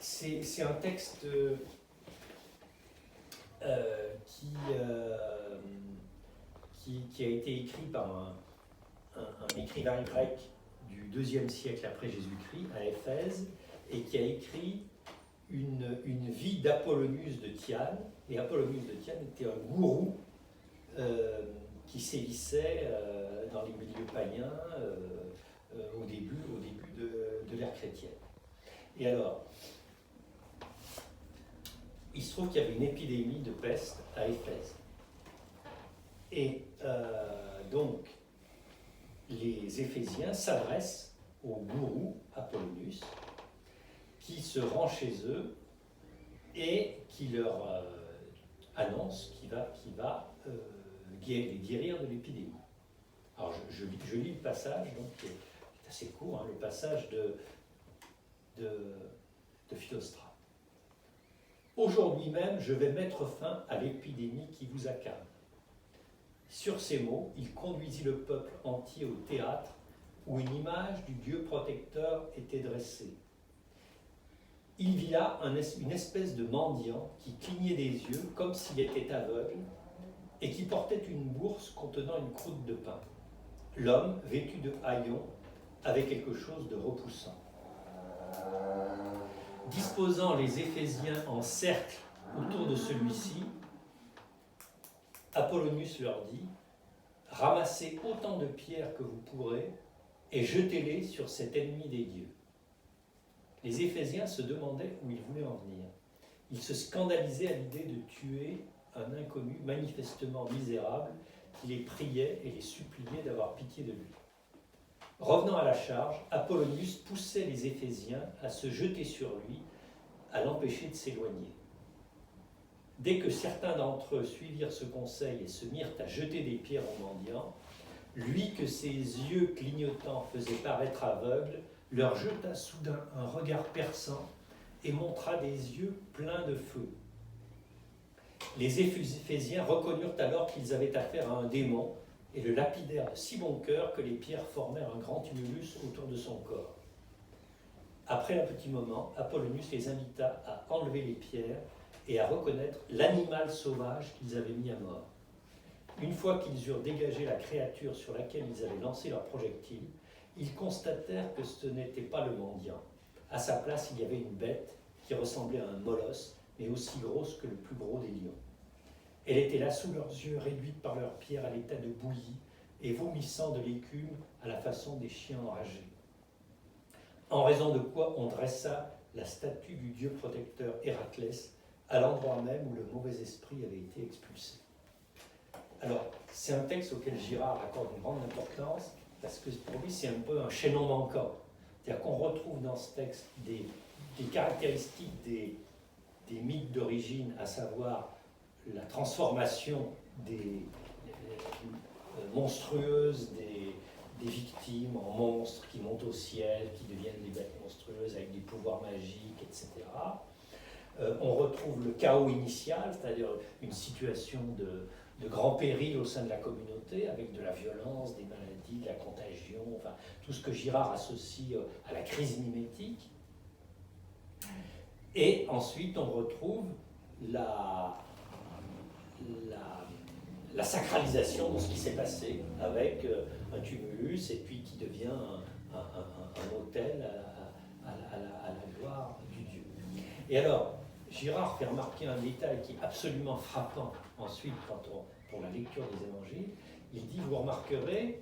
c'est un texte qui a été écrit par un écrivain grec du IIe siècle après Jésus-Christ à Éphèse, et qui a écrit une vie d'Apollonius de Tyane. Et Apollonius de Tyane était un gourou qui sévissait dans les milieux païens au début de l'ère chrétienne. Et alors, il se trouve qu'il y avait une épidémie de peste à Éphèse. Et donc, les Éphésiens s'adressent au gourou Apollonius, qui se rend chez eux et qui leur annonce qu'il va les guérir de l'épidémie. Alors je lis le passage, donc, qui est assez court, hein, le passage de Philostrate. Aujourd'hui même, je vais mettre fin à l'épidémie qui vous accable. Sur ces mots, il conduisit le peuple entier au théâtre où une image du Dieu protecteur était dressée. Il vit là une espèce de mendiant qui clignait des yeux comme s'il était aveugle et qui portait une bourse contenant une croûte de pain. L'homme, vêtu de haillons, avait quelque chose de repoussant. Disposant les Éphésiens en cercle autour de celui-ci, Apollonius leur dit « Ramassez autant de pierres que vous pourrez et jetez-les sur cet ennemi des dieux. » Les Éphésiens se demandaient où il voulait en venir. Ils se scandalisaient à l'idée de tuer un inconnu manifestement misérable qui les priait et les suppliait d'avoir pitié de lui. Revenant à la charge, Apollonius poussait les Éphésiens à se jeter sur lui, à l'empêcher de s'éloigner. Dès que certains d'entre eux suivirent ce conseil et se mirent à jeter des pierres aux mendiants, lui que ses yeux clignotants faisaient paraître aveugle, leur jeta soudain un regard perçant et montra des yeux pleins de feu. Les Éphésiens reconnurent alors qu'ils avaient affaire à un démon et le lapidèrent de si bon cœur que les pierres formèrent un grand tumulus autour de son corps. Après un petit moment, Apollonius les invita à enlever les pierres et à reconnaître l'animal sauvage qu'ils avaient mis à mort. Une fois qu'ils eurent dégagé la créature sur laquelle ils avaient lancé leurs projectiles, ils constatèrent que ce n'était pas le mendiant. À sa place, il y avait une bête qui ressemblait à un molosse, mais aussi grosse que le plus gros des lions. Elle était là sous leurs yeux, réduite par leurs pierres à l'état de bouillie et vomissant de l'écume à la façon des chiens enragés. En raison de quoi on dressa la statue du dieu protecteur Héraclès à l'endroit même où le mauvais esprit avait été expulsé. Alors, c'est un texte auquel Girard accorde une grande importance, parce que pour lui, c'est un peu un chaînon manquant. C'est-à-dire qu'on retrouve dans ce texte des caractéristiques des mythes d'origine, à savoir la transformation des monstrueuses des victimes en monstres qui montent au ciel, qui deviennent des bêtes monstrueuses avec des pouvoirs magiques, etc. On retrouve le chaos initial, c'est-à-dire une situation de grand péril au sein de la communauté, avec de la violence, des maladies, de la contagion, enfin, tout ce que Girard associe à la crise mimétique. Et ensuite, on retrouve la sacralisation de ce qui s'est passé, avec un tumulus, et puis qui devient un autel à la gloire du Dieu. Et alors, Girard fait remarquer un détail qui est absolument frappant ensuite pour la lecture des évangiles. Il dit, vous remarquerez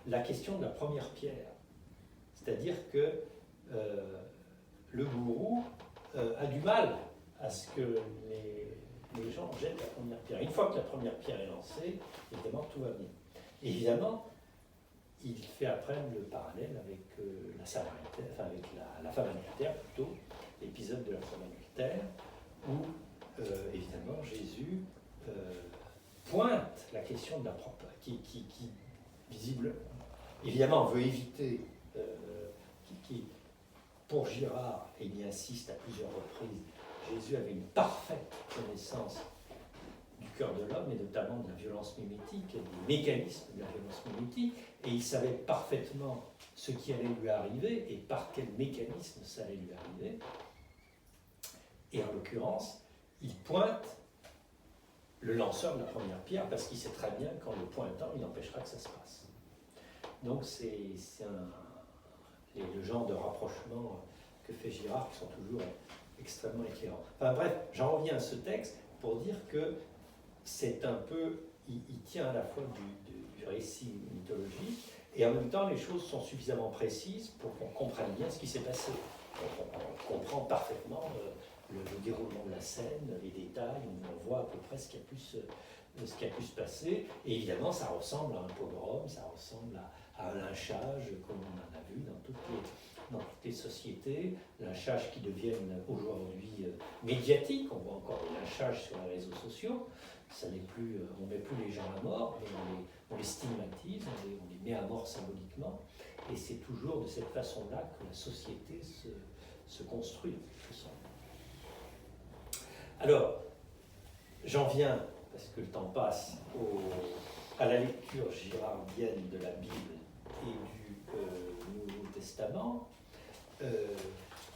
la question de la première pierre. C'est-à-dire que le gourou a du mal à ce que les gens jettent la première pierre. Une fois que la première pierre est lancée, évidemment, tout va bien. Évidemment, il fait après le parallèle avec la Samaritaine, enfin avec la femme adultère plutôt, l'épisode de la femme adultère, où évidemment Jésus pointe la question de la propre, qui visible, évidemment veut éviter, qui pour Girard, et il y insiste à plusieurs reprises, Jésus avait une parfaite connaissance du cœur de l'homme, et notamment de la violence mimétique, et des mécanismes de la violence mimétique, et il savait parfaitement ce qui allait lui arriver et par quel mécanisme ça allait lui arriver. Et en l'occurrence, il pointe le lanceur de la première pierre parce qu'il sait très bien qu'en le pointant, il empêchera que ça se passe. Donc c'est le genre de rapprochement que fait Girard qui sont toujours extrêmement éclairants. Enfin bref, j'en reviens à ce texte pour dire que c'est un peu, il tient à la fois du récit mythologique et en même temps les choses sont suffisamment précises pour qu'on comprenne bien ce qui s'est passé. On comprend parfaitement le déroulement de la scène, les détails, on voit à peu près ce qui a pu se passer. Et évidemment, ça ressemble à un pogrom, ça ressemble à un lynchage, comme on en a vu dans toutes les sociétés, lynchages qui deviennent aujourd'hui médiatiques. On voit encore des lynchages sur les réseaux sociaux. Ça n'est plus, on ne met plus les gens à mort, mais on les stigmatise, on les met à mort symboliquement. Et c'est toujours de cette façon-là que la société se construit, en quelque sorte. Alors, j'en viens, parce que le temps passe, à la lecture girardienne de la Bible et du Nouveau Testament.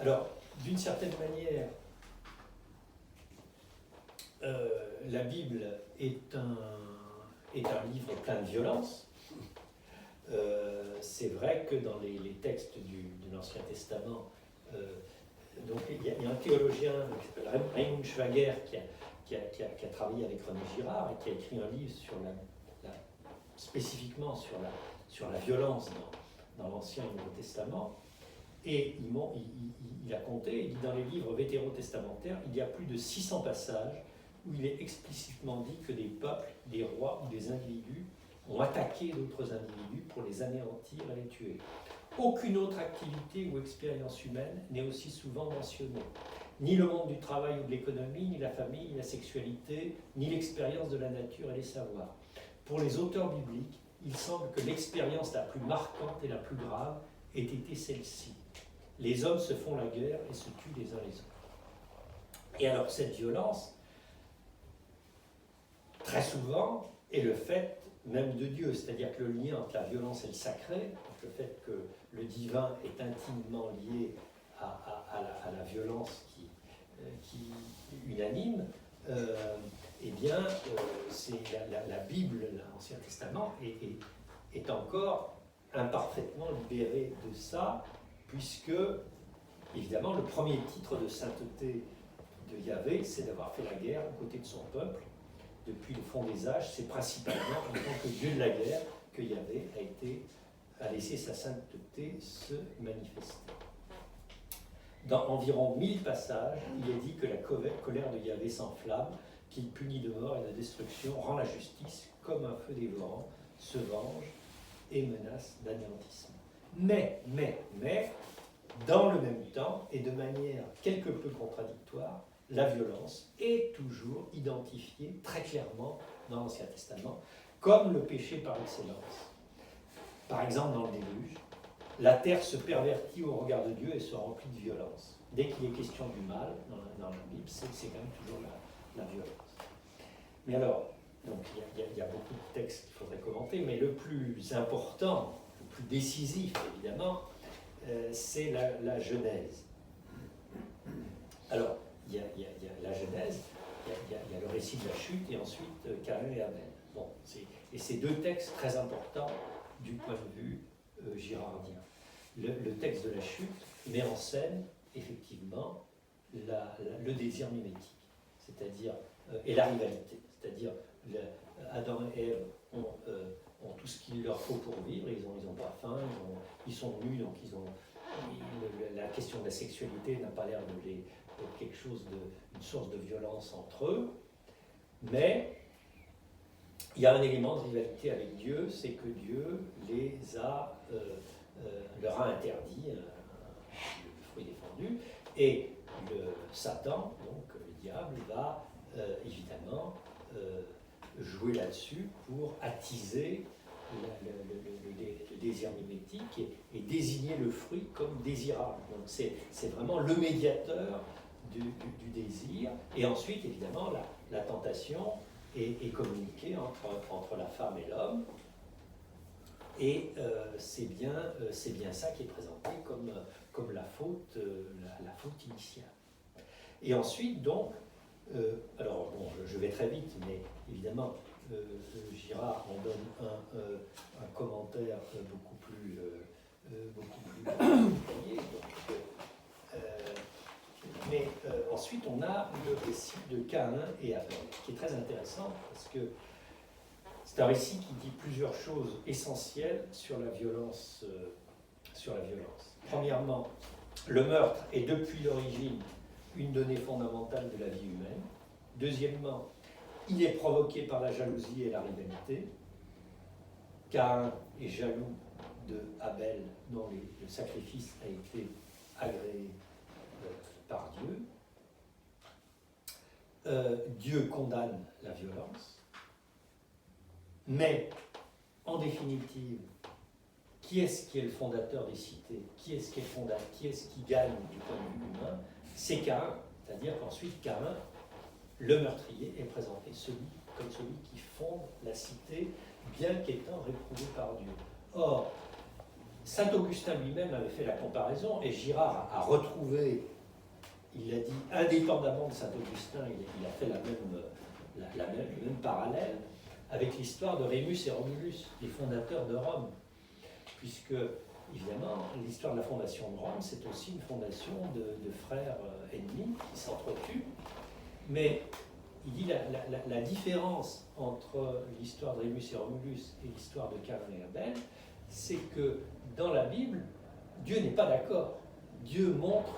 Alors, d'une certaine manière, la Bible est un livre plein de violence. C'est vrai que dans les textes de l'Ancien Testament, donc il y a un théologien qui s'appelle Raymond Schwager qui a travaillé avec René Girard et qui a écrit un livre spécifiquement sur la violence dans l'Ancien et le Nouveau Testament. Et il a compté, il dit dans les livres vétérotestamentaires, il y a plus de 600 passages où il est explicitement dit que des peuples, des rois ou des individus ont attaqué d'autres individus pour les anéantir et les tuer. Aucune autre activité ou expérience humaine n'est aussi souvent mentionnée. Ni le monde du travail ou de l'économie, ni la famille, ni la sexualité, ni l'expérience de la nature et les savoirs. Pour les auteurs bibliques, il semble que l'expérience la plus marquante et la plus grave ait été celle-ci. Les hommes se font la guerre et se tuent les uns les autres. Et alors cette violence, très souvent, est le fait même de Dieu, c'est-à-dire que le lien entre la violence et le sacré, donc le fait que le divin est intimement lié à la violence qui unanime, eh bien, c'est la Bible, l'Ancien Testament, est encore imparfaitement libéré de ça, puisque, évidemment, le premier titre de sainteté de Yahvé, c'est d'avoir fait la guerre aux côtés de son peuple. Depuis le fond des âges, c'est principalement en tant que Dieu de la guerre que Yahvé a laissé sa sainteté se manifester. Dans environ 1000 passages, il est dit que la colère de Yahvé s'enflamme, qu'il punit de mort et de destruction, rend la justice comme un feu dévorant, se venge et menace d'anéantissement. Mais, dans le même temps, et de manière quelque peu contradictoire, la violence est toujours identifiée très clairement dans l'Ancien Testament comme le péché par excellence. Par exemple, dans le déluge, la terre se pervertit au regard de Dieu et se remplit de violence. Dès qu'il est question du mal dans la Bible, c'est quand même toujours la violence. Mais alors, donc il y a beaucoup de textes qu'il faudrait commenter, mais le plus important, le plus décisif évidemment, c'est la Genèse. Alors, il y a la Genèse, il y a le récit de la chute et ensuite Caïn et Abel. Bon, et c'est deux textes très importants du point de vue girardien. Le texte de la chute met en scène effectivement le désir mimétique, c'est-à-dire et la rivalité, c'est-à-dire Adam et Ève ont tout ce qu'il leur faut pour vivre, ils ont pas faim, ils sont nus, donc la question de la sexualité n'a pas l'air de quelque chose une source de violence entre eux, mais il y a un élément de rivalité avec Dieu, c'est que Dieu leur a interdit le fruit défendu, et Satan, donc le diable, va évidemment jouer là-dessus pour attiser le désir mimétique et désigner le fruit comme désirable. Donc c'est vraiment le médiateur du désir. Et ensuite, évidemment, la tentation et communiquer entre la femme et l'homme. Et c'est bien ça qui est présenté comme la faute initiale. Et ensuite, donc, alors bon, je vais très vite, mais évidemment, Girard en donne un commentaire beaucoup plus détaillé. Mais ensuite, on a le récit de Caïn et Abel, qui est très intéressant parce que c'est un récit qui dit plusieurs choses essentielles sur la violence. Premièrement, le meurtre est depuis l'origine une donnée fondamentale de la vie humaine. Deuxièmement, il est provoqué par la jalousie et la rivalité. Caïn est jaloux de Abel, dont le sacrifice a été agréé par Dieu. Dieu condamne la violence. Mais, en définitive, qui est-ce qui est le fondateur des cités? Qui est-ce qui gagne du point de vue humain? C'est Caïn. C'est-à-dire qu'ensuite, Caïn, le meurtrier, est présenté comme celui qui fonde la cité, bien qu'étant réprouvé par Dieu. Or, saint Augustin lui-même avait fait la comparaison, et Girard a retrouvé, il a dit, indépendamment de saint Augustin, il a fait le même parallèle avec l'histoire de Rémus et Romulus, les fondateurs de Rome. Puisque, évidemment, l'histoire de la fondation de Rome, c'est aussi une fondation de frères ennemis qui s'entretuent. Mais il dit la différence entre l'histoire de Rémus et Romulus et l'histoire de Caïn et Abel, c'est que dans la Bible, Dieu n'est pas d'accord. Dieu montre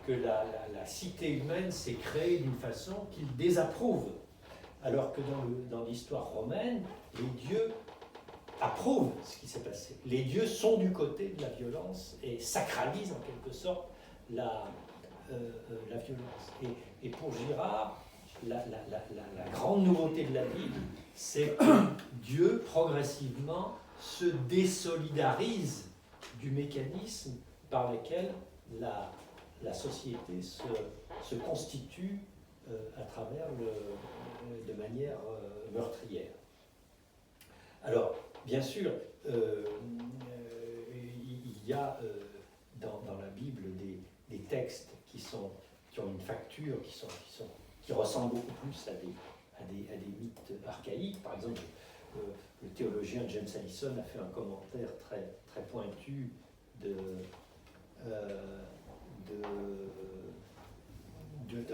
que la cité humaine s'est créée d'une façon qu'il désapprouve. Alors que dans l'histoire romaine, les dieux approuvent ce qui s'est passé. Les dieux sont du côté de la violence et sacralisent en quelque sorte la violence. Et pour Girard, la grande nouveauté de la Bible, c'est que Dieu progressivement se désolidarise du mécanisme par lequel la société se constitue à travers de manière meurtrière. Alors, bien sûr, il y a dans la Bible des textes qui ont une facture, qui ressemblent beaucoup plus à des mythes archaïques. Par exemple, le théologien James Allison a fait un commentaire très, très pointu d'un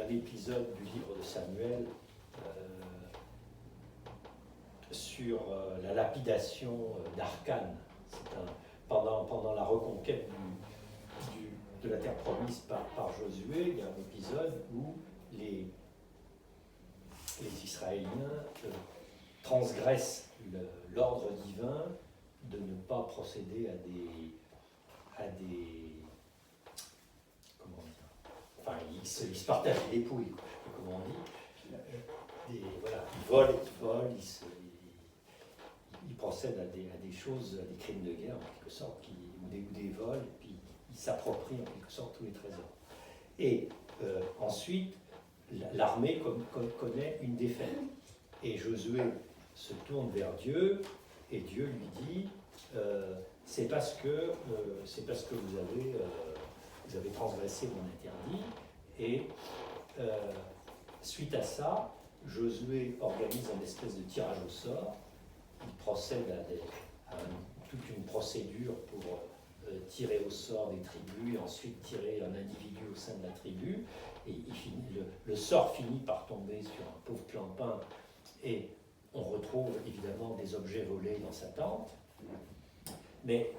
épisode du livre de Samuel sur la lapidation d'Arcane. Pendant la reconquête de la terre promise par Josué, il y a un épisode où les Israéliens transgressent l'ordre divin de ne pas procéder à des comment dire, enfin ils se partagent les dépouilles, je sais pas comment on dit, voilà, ils volent, ils procèdent à des choses, à des crimes de guerre en quelque sorte, ou des vols, et puis ils s'approprient en quelque sorte tous les trésors. Et ensuite, l'armée connaît une défaite. Et Josué se tourne vers Dieu, et Dieu lui dit c'est parce que vous avez transgressé mon interdit. Et suite à ça, Josué organise une espèce de tirage au sort. Il procède à toute une procédure pour tirer au sort des tribus et ensuite tirer un individu au sein de la tribu. Et le sort finit par tomber sur un pauvre clampin et on retrouve évidemment des objets volés dans sa tente. Mais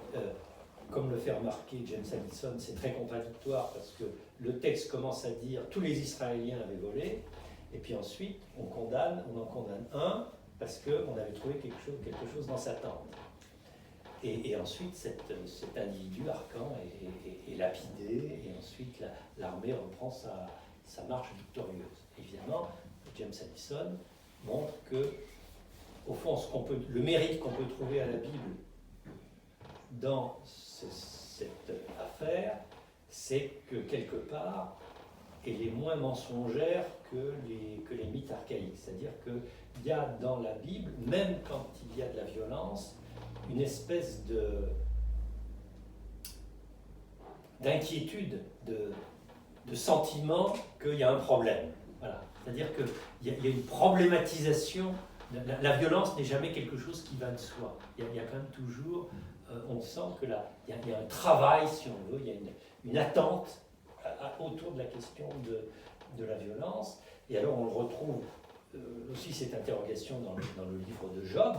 comme le fait remarquer James Allison, c'est très contradictoire parce que le texte commence à dire tous les Israéliens avaient volé, et puis ensuite on en condamne un parce qu'on avait trouvé quelque chose dans sa tente. Et ensuite cet individu, Arcan, est lapidé, et ensuite l'armée reprend sa marche victorieuse. Évidemment, James Allison montre que, au fond, le mérite qu'on peut trouver à la Bible dans cette affaire, c'est que quelque part, et les moins mensongères que les mythes archaïques. C'est-à-dire qu'il y a dans la Bible, même quand il y a de la violence, une espèce d'inquiétude, de sentiment qu'il y a un problème. Voilà. C'est-à-dire qu'il y a une problématisation. La violence n'est jamais quelque chose qui va de soi. Il y a quand même toujours, on sent qu'il y a un travail, si on veut, il y a une attente autour de la question de la violence. Et alors on le retrouve aussi cette interrogation dans le livre de Job,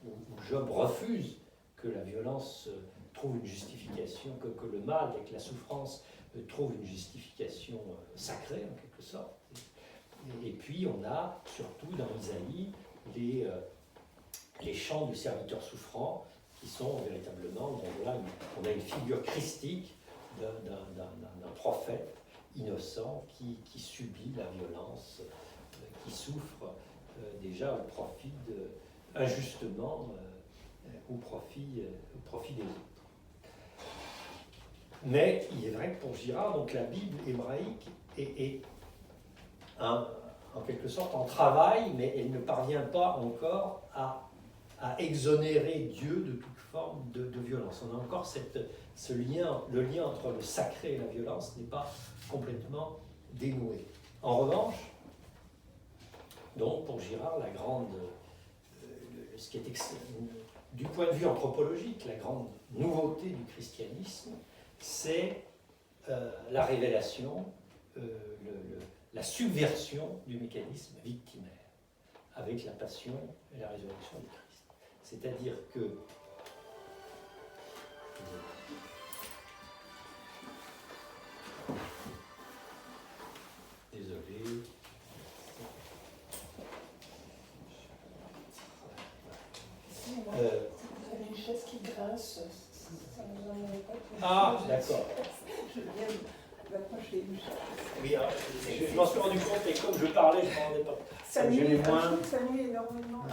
où Job refuse que la violence trouve une justification, que le mal et que la souffrance trouvent une justification sacrée en quelque sorte. Et puis on a surtout dans Isaïe les chants du serviteur souffrant qui sont véritablement, donc là on a une figure christique d'un prophète innocent qui subit la violence, qui souffre déjà au profit injustement au profit des autres. Mais il est vrai que pour Girard, donc la Bible hébraïque est en quelque sorte en travail, mais elle ne parvient pas encore à exonérer Dieu de toute forme de violence. On a encore ce lien, le lien entre le sacré et la violence n'est pas complètement dénoué. En revanche, donc pour Girard, la grande, ce qui est du point de vue anthropologique, la grande nouveauté du christianisme, c'est la révélation, la subversion du mécanisme victimaire avec la passion et la résurrection du Christ. C'est-à-dire que désolé. Vous avez une chaise qui grince, ça ne vous en est pas. Ah, d'accord. Je viens m'approcher une chaise. Oui, alors, je m'en suis rendu compte, et comme je parlais, je ne m'en rendais pas. Ça nuit énormément.